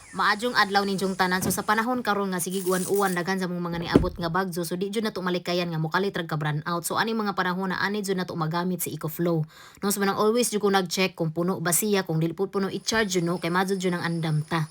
Maadjong adlaw ninyong tanan. So sa panahon karon nga sige uwan-uwan daghan sa mong mga niabot nga bagyo. So di jud na to malikayan nga mokalit rag ka brand out. So ani mga panahon na ani jud na to magamit si EcoFlow. No so manang always jud ko nag-check kung puno ba siya, kung dili pud puno i-charge jud no kay madjud jud ang andam ta.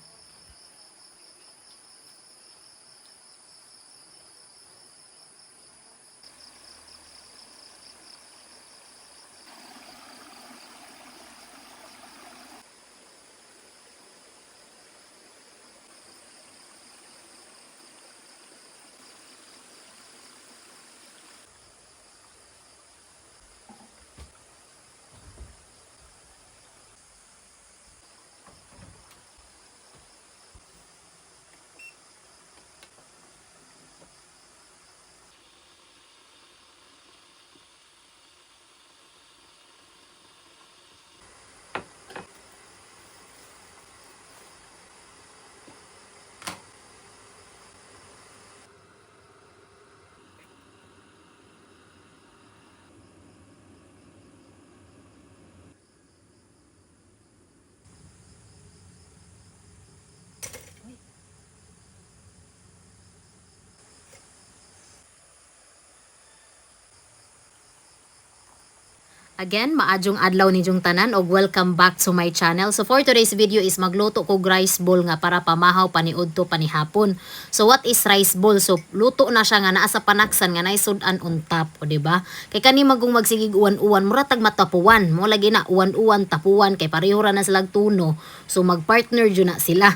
Again, maadjong adlaw ninyong tanan og welcome back to my channel. So for today's video is magluto ko rice bowl nga para pamahaw paniudto panihapon. So what is rice bowl? So luto na siya nga naa sa panaksan nga naisud-an on top, o di ba? Kay kani magong magsigig uwan-uwan mura tag matapuan. Mo lagi na uwan-uwan tapuan kay pareho ra na silang tuno. So magpartner jud na sila.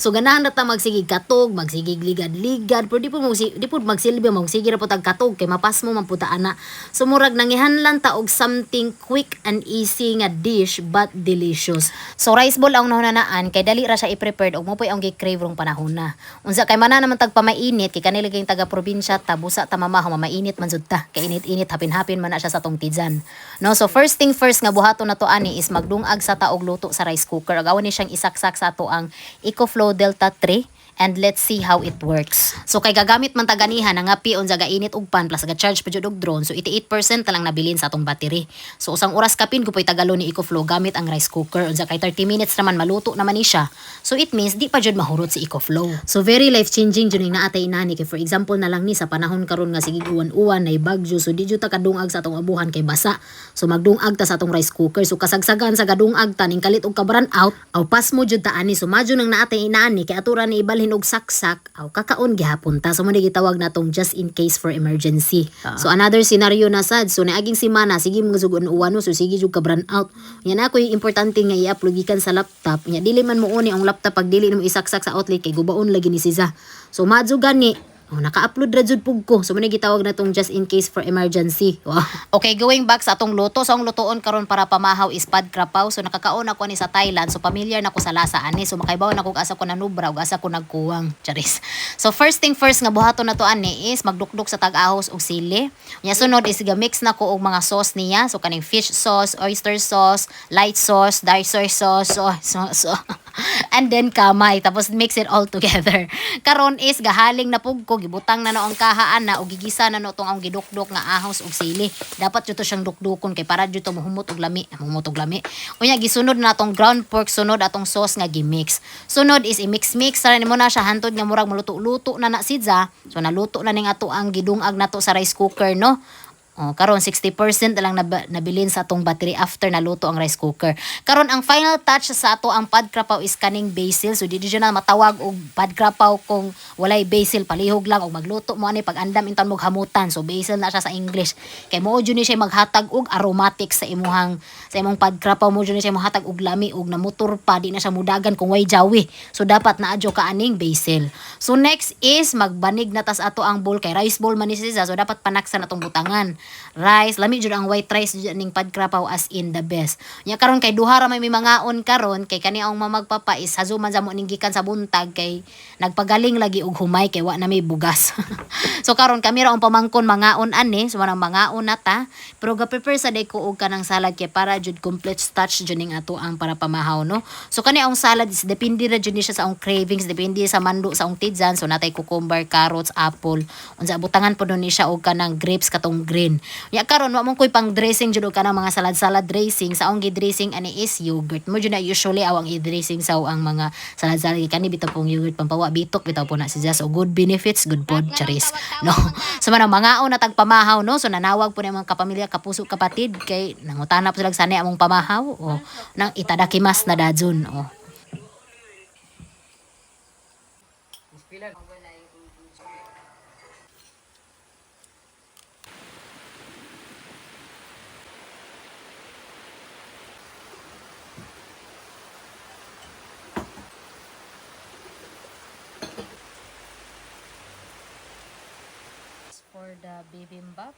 So ganahan na ta magsigig katog, magsigig ligad-ligad, pero di pud magsilbi magsige ra pud tag katog kay mapas mo man pud ta ana. So murag nangihanlan ta og something quick and easy nga dish but delicious. So rice bowl ang nahunanaan kay dali ra siya i-prepared og mo poy ang gi-crave rong panahon na. Unsa kay mana naman tag pamainit kay kanila kay taga probinsya ta busa ta mamahaw mamainit man jud ta kay init-init hapin-hapin man na siya sa tong tidzan. No, so first thing first nga buhaton na to ani is magdungag sa taog luto sa rice cooker. Agawon ni siyang isaksak sa ato ang EcoFlow Delta 3. And let's see how it works. So kay gagamit man taganihan nga pion sa gainit og pan plus ga-charge pa jud og drone. So 88% na lang nabilin sa atong battery. So usang oras kapin ko poy tagalo ni EcoFlow gamit ang rice cooker. Unsa kay 30 minutes naman maluto naman ni siya. So it means di pa jud mahurot si EcoFlow. So very life changing jud ning naatay inani kay for example na lang ni sa panahon karon nga sige uwan-uwan nay bagyo. So di jud ta kadungag sa atong abuhan kay basa. So magdungag ta sa atong rice cooker. So kasagsagan sa gadungag ta ning kalit og ka-burn out aw pas mo jud ta ani. So madyo nang naatay inani kay atura ni ibalhin og saksak aw kakaon gihapon ta. So mo gitawag natong just in case for emergency. So another scenario na sad. So naaging semana sige mga sugon uwan no so sige jud ka burn out. Nya na ko yung importante nga i-upload gikan sa laptop. Nya dili man mo uni ang laptop pag dili mo isaksak sa outlet kay gubaon lagi ni siya. So madyo gani naka-upload ra jud pug ko. So mo gitawag na tong just in case for emergency. Wow. Okay, going back sa atong luto. So ang lutoon karon para pamahaw is pad krapaw. So nakakaon ako ni sa Thailand. So familiar na ko sa lasa ani. So makaibaw na ko asa ko nanubra ug asa ko nagkuwang. Charis. So first thing first nga buhaton na to ani is magdukduk sa tag-ahos og sili. Nya sunod is ga-mix na ko og mga sauce niya. So kaning fish sauce, oyster sauce, light sauce, dark soy sauce, and then kamay. Tapos mix it all together. Karon is gahaling na pug ko gibutang na no ang kahaan na o gigisa na no tong ang gidukdok nga ahos ug sili. Dapat jud to siyang dukdukon kay para jud to mahumot og lami, Unya gisunod na tong ground pork, sunod atong sauce nga gimix. Sunod is i-mix ra nimo na siya hantod nga murag maluto-luto na na sidza. So naluto na ning ato ang gidungag nato sa rice cooker no. Karon 60% na lang nabilin sa atong battery after naluto ang rice cooker. Karon ang final touch sa ato ang pad krapaw is kaning basil. So di na matawag og pad krapaw kung walay basil, palihog lang og magluto mo ani pag andam inton mo hamutan. So basil na siya sa English. Kay mo jud ni siya maghatag og aromatic sa imong pad krapaw, mo jud ni siya maghatag og lami og namotor pa di na siya mudagan kung way jawi. So dapat naadyo ka aning basil. So next is magbanig na tas ato ang bowl kay rice bowl man ni siya. So dapat panaksan atong butangan. Rice, lami jud ang white rice jud ning pad krapaw as in the best. Nya karon kay duha ra may mangaon karon kay kani ang mamagpapa is hazuman sa mo ning gikan sa buntag kay nagpagaling lagi og humay kay wa na may bugas. So karon kami ra ang pamangkon mangaon ani, so manang mangaon na ta. Pero ga-prepare sa day ko og kanang salad kay para jud complete touch jud ning ato ang para pamahaw no. So kani ang salad is depende ra jud ni siya sa ang cravings, depende sa mando sa ang tidzan. So natay cucumber, carrots, apple. Unsa butangan po ni siya og kanang grapes katong green. protein. Ya karon wa mo koy pang dressing jud ka ng mga salad dressing sa ong dressing ani is yogurt. Mo jud na usually awang i-dressing sa ang mga salad kani bitaw pong yogurt pampawa bitok bitaw po na siya so good benefits good pod charis no. So man mga na tagpamahaw no so nanawag po ni mga kapamilya kapuso kapatid kay nangutana po sila sani among pamahaw o nang itadakimas na dadzon o. For the bibimbap.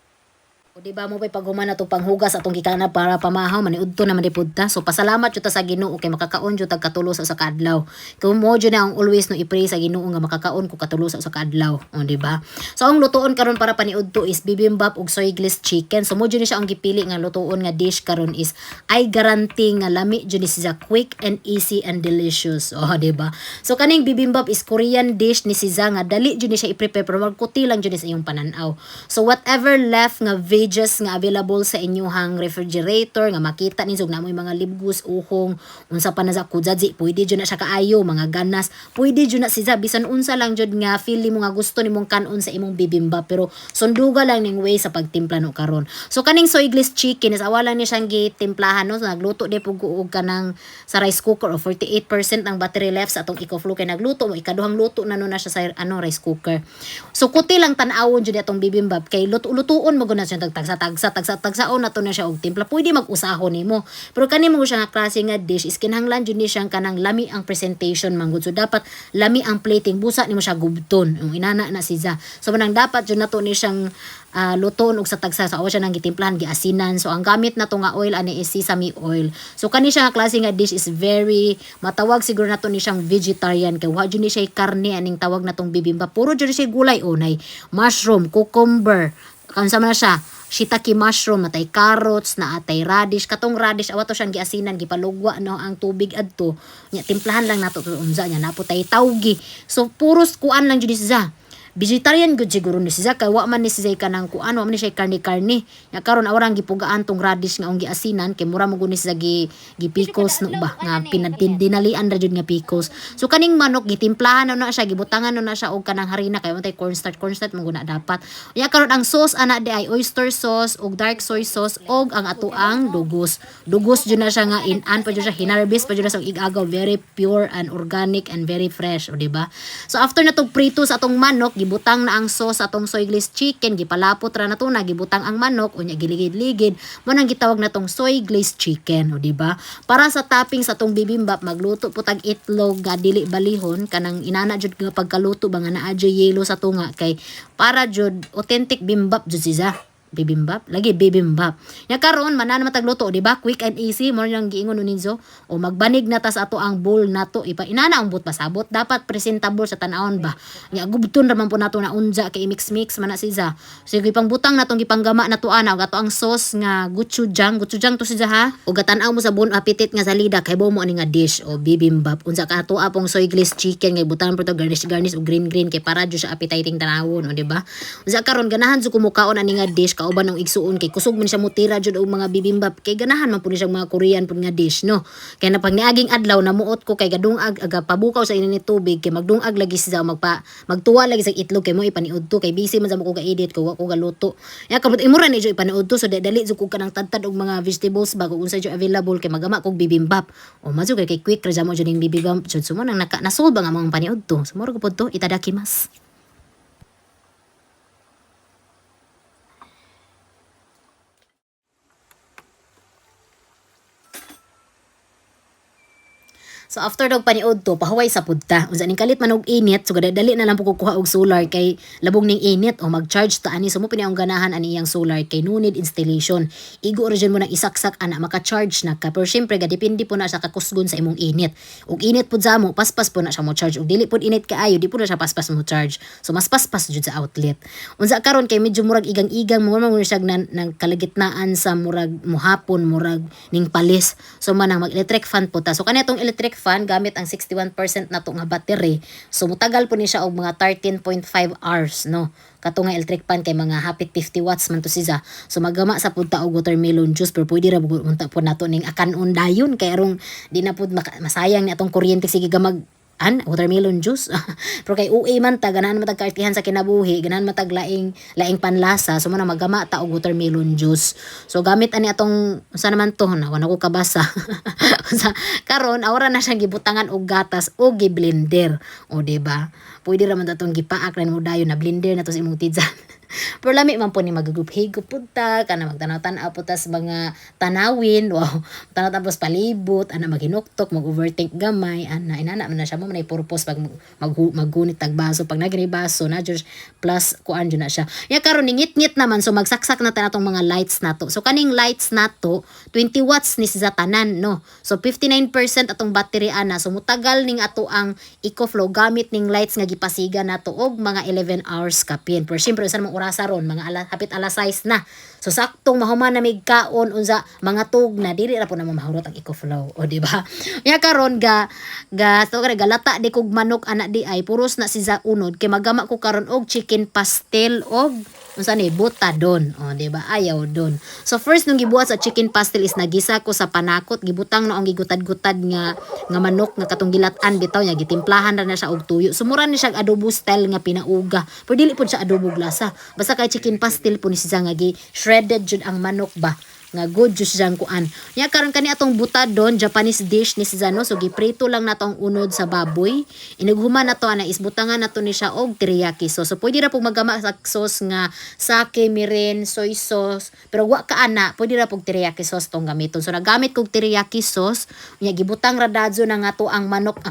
O di ba mo pay paghuman na to panghugas atong gikana para pamahaw maniudto naman di pudta. So pasalamat jud ta sa Ginoo kay makakaon jud tag katulo sa kadlaw. Kung mo jud na ang always no i-pray sa Ginoo nga makakaon ko katulo sa kadlaw. O di ba? So ang lutuon karon para paniudto is bibimbap ug soy glazed chicken. So mo jud ni siya ang gipili nga lutuon nga dish karon is I guarantee nga lami jud ni siya quick and easy and delicious. O di ba? So kaning bibimbap is Korean dish ni siya nga dali jud ni siya i-prepare pero magkuti lang jud ni sa iyong pananaw. So whatever left nga pages nga available sa inyong refrigerator nga makita ninyo na mo mga libgus uhong unsa pa na sa kudzaji pwede jud na siya kaayo mga ganas pwede jud na siya bisan unsa lang jud nga feel mo nga gusto nimong kanon sa imong bibimbap pero sunduga lang ning way sa pagtimpla no karon. So kaning soy glazed chicken is awalan ni siyang gitimplahan no so, nagluto di pug og kanang sa rice cooker o 48% ang battery left sa atong eco-flow kay nagluto mo ikaduhang luto na no na siya sa rice cooker. So kuti lang tan-awon jud atong bibimbap kay lutuon mo guna siya tagsa-tagsaon na to na siya og timpla pwede mag-usahon nimo pero kani mo siya nga klase nga dish is kinahanglan jud ni siyang kanang lami ang presentation manggod so dapat lami ang plating busa nimo siya gubton ang inana na siya so manang dapat jud nato ni siyang luton og sa tagsa sa siya nang gitimplahan giasinan so ang gamit nato nga oil ani is sesame oil so kani siya nga klase nga dish is very matawag siguro nato ni siyang vegetarian kay wa jud ni siya karne aning tawag natong bibimbap puro jud siya gulay unay mushroom cucumber kansa man na siya shiitake mushroom natay carrots na atay radish katong radish awato siyang giasinan gipalugwa no ang tubig adto nya timplahan lang nato unsa nya naputay tawgi so puros kuan lang jud siya vegetarian gud siguro ni siya kay wa man ni siya kanang kuan wa man ni siya karne nya karon awrang gipugaan tong radish nga ong giasinan kay mura mo gud ni siya pickles no ba nga dinalian ra jud nga pickles so kaning manok gitimplahan na siya gibutangan na siya og kanang harina kay untay cornstarch mo gud na dapat nya karon ang sauce ana di ay oyster sauce og dark soy sauce og ang atuang dugos jud na siya nga in-an pa jud siya hinarvest pa jud sa igagaw very pure and organic and very fresh o di ba so after na tong prito sa atong manok gibutang na ang sauce atong soy glazed chicken gipalapot ra nato na gibutang ang manok unya giligid-ligid mo nang gitawag natong soy glazed chicken o di ba para sa topping sa atong bibimbap magluto po tag itlog nga dili balihon kanang inana jud nga pagkaluto ba nga naa jud yelo sa tunga kay para jud authentic bimbap jud siya bibimbap lagi bibimbap nya karon manan matagluto di ba quick and easy mo nang giingon ninyo o magbanig na ta sa ato ang bowl nato ipa inana ang but pasabot dapat presentable sa tan-awon ba nya gubton ra man po nato na unja kay mix man na siya sige pang butang natong gipanggama nato ana og ato ang sauce nga gochujang to siya ha og gatan-aw mo sa bon appetit nga salida kay mo ani nga dish o bibimbap unsa ka ato apong soy glazed chicken nga butang po to garnish og green kay para jud siya appetizing tanawon o di ba unsa karon ganahan jud kumukaon ani nga dish kauban ng igsuon kay kusog man siya mutira jud og mga bibimbap kay ganahan man pud siya mga Korean pud nga dish no kay napag niaging adlaw namuot ko kay gadungag aga pabukaw sa init tubig kay magdungag lagi siya magtuwa lagi sa itlog kay mo ipaniud to kay busy man sa mo ko ga-edit ko wa ko galuto ya kabut imura ni jud ipaniud to so dali jud ko kanang tadtad og mga vegetables ba kung unsa jud available kay magama kog bibimbap o mazo kay quick ra mo jud ning bibimbap jud sumo nang nasolve nga mga paniud to sumoro ko pud to itadakimasu. So after dog paniod to, pahuway sa pudta. Unsa ning kalit man og init, so dali na lang po kukuha og solar kay labong ning init o mag-charge ta ani so mo ang ganahan ani iyang solar kay no need installation. Igo origin mo nang isaksak ana maka-charge na ka. Pero syempre ga depende po na sa kakusgon sa imong init. Og init pud sa mo, paspas po na siya mo charge. Og dili pud init kaayo, di po na siya paspas mo charge. So mas paspas jud sa outlet. Unsa karon kay medyo murag igang-igang mo siya nang kalagitnaan sa murag muhapon, murag ning palis. So manang mag-electric fan po ta. So kanitong electric fan gamit ang 61% nato nga battery so mutagal po ni siya og mga 13.5 hours no kato nga electric pan kay mga hapit 50 watts man to siya. So magama sa pud ta og watermelon juice pero pwede ra munta po nato ning akanon dayon kay arong di na pud masayang ni atong kuryente sige gamag watermelon juice. Pero kay UE man ta ganahan matag kaartihan sa kinabuhi, ganahan matag laing panlasa, so man magama ta og watermelon juice. So gamit ani atong unsa naman to na wala ko kabasa. Unsa karon awra na siyang gibutangan og gatas o gi-blender. O di ba? Pwede ra man tatong gipaak na mo dayon na blender na to sa imong tidsan. Pero lami man po ni maguguphigo punta kana magtanaw-tanaw po tas mga tanawin, wow, tanaw tapos palibot ana maghinuktok mag-overthink gamay ana inana man na siya mo man purpose pag maggunit tag baso pag nagri baso na just plus kuan jud na siya ya karon ngit-ngit naman so magsaksak na tanatong mga lights nato so kaning lights nato 20 watts ni sa tanan no so 59% atong battery ana so mutagal ning ato ang EcoFlow gamit ning lights nga gipasiga nato og mga 11 hours kapin pero syempre sa mga orasa ron mga hapit alas 6 na so saktong mahuman na mig kaon unsa mga tug na dili ra po na mamahurot ang EcoFlow o di ba ya karon so galata di kog manok ana di ay puros na si za unod kay magama ko karon og chicken pastel og unsa ni butadon o di ba ayaw don so first nung gibuhat sa chicken pastel is nagisa ko sa panakot gibutang na ang gigutad-gutad nga manok nga katong gilatan bitaw nya gitimplahan ra na siya og tuyo sumura ni siya adobo style nga pinauga pero dili pud siya adobo glasa basta kay chicken pastel po ni siya nga gi shredded jud ang manok ba nga good juice jang kuan. Nya karon kani atong butadon Japanese dish ni si Zano so giprito lang nato ang unod sa baboy. Inughuman nato ana isbutangan nato ni siya og teriyaki sauce. So pwede ra pug magama sa sauce nga sake, mirin, soy sauce. Pero wa ka ana, pwede ra pug teriyaki sauce tong gamiton. So nagamit kog teriyaki sauce, nya gibutang ra dadyo na nga to ang manok,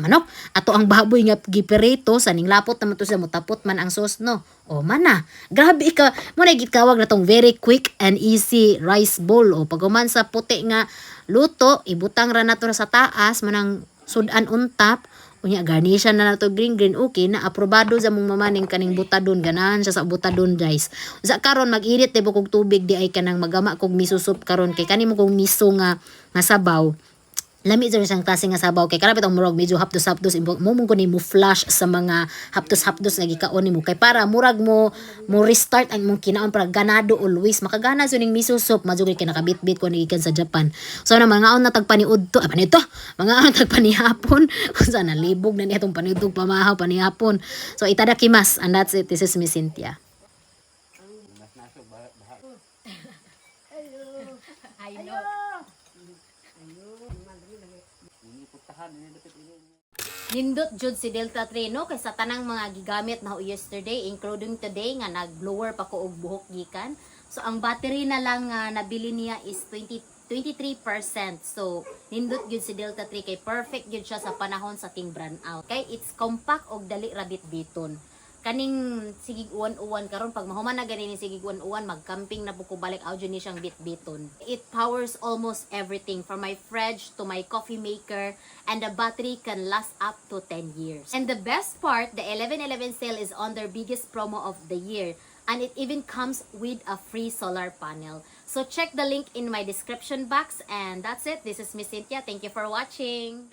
ato ang baboy nga giprito sa ning lapot naman to sa mutapot man ang sauce no. O mana, grabe ka, mo na gitawag na tong very quick and easy rice bowl. O paghuman sa puti nga luto, ibutang ra nato sa taas, manang sudan on top. Unya garnishan na nato green okay na aprobado sa mong mamaning kaning butadon ganahan siya sa butadon guys. Sa karon mag-init tay kog tubig di ay kanang magama kog miso soup karon kay kanimo kog miso nga sabaw. Lami dyan siyang klase nga sabaw kay karapit ang murag medyo hapdos-hapdos mo ko ni mo flash sa mga hapdos-hapdos nga gikaon nimo kay para murag mo restart ang mong kinaon para ganado always makagana so ning miso soup madugay kay nakabitbit ko gikan sa Japan so na mga on na tagpaniud to panito mga on tagpanihapon unsa na libog na nitong panidog pamahaw panihapon so itadakimasu and that's it. This is Miss Cynthia. I know. Nindot jud si Delta 3 no kay sa tanang mga gigamit na yesterday including today nga nag-blower pa ko og buhok gikan. So ang battery na lang nabili niya is 23%. So nindot jud si Delta 3 kay perfect jud siya sa panahon sa ting brand out. Kay it's compact og dali ra bitbiton. Kaning sigig uwan karon pag mahuman na ganin sigig uwan magcamping na buko balik audio ni siyang bitbiton. It powers almost everything from my fridge to my coffee maker and the battery can last up to 10 years. And the best part, the 11/11 sale is on their biggest promo of the year and it even comes with a free solar panel. So check the link in my description box and that's it. This is Miss Cynthia. Thank you for watching.